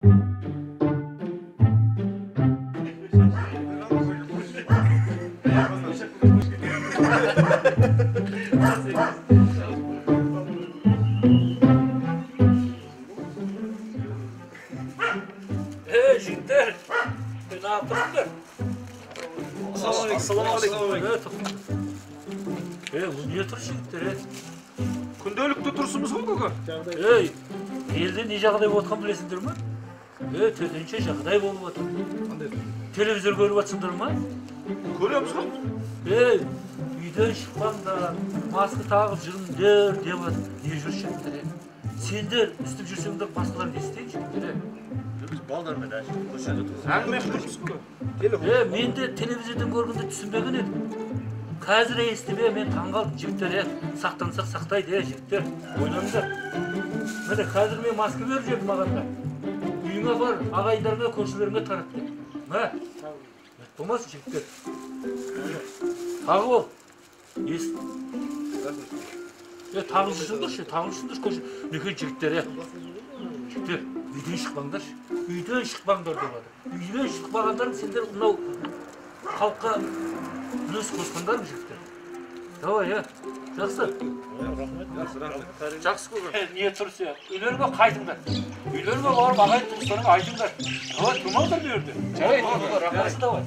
Jigitler, ne yaptınız? Assalamualaikum. Bu niye tur jigitler? Күнделікті тұрсымыз ғой көке? Елде не жағдай болып жатқан білесіңдер ме? Төтенше жағдай болып жатыр. Телевизор көріп жатсыңдар ма? Көреміз ғой. Үйден шықпаңдар, маска тағып жүріңдер деп жатыр. Не жүр жігіттер? Сендер үстіп жүрсеңдер басқалар не істейді жігіттер? Biz baldarmen açtık. Әңгіме тұрмыз көке. Мен де телевизордан көргенде түсінбеген едім. Қазір естіме мен таңғалдым жігіттер, сақтансақ сақтайды жігіттер, ойлаңдар. Міне қазір мен маска беріп жібердім мағанда. Үйіңе бар, ағайындарға, көршілеріңе тарат деп. Мә, болмасын жігіттер. Тағы бол. Тағы жүрсіңдерші, тағы жүрсіңдерші. Неке жігіттер, жігіттер, үйден шықпаңдаршы. Үйден шықпаңдар деп жатыр. Үйден шықпағандар сендер мынау халыққа үлес қосқандар ма жігіттер? Давай, жақсы. Жақсы көке. Не тұрсы? Үйлеріңе қайтыңдар. Үйлеріңе барып ағайын туыстарыңа айтыңдар. Давай, тұрмаңдар бұл жерде. Жарайды, жақсы давай.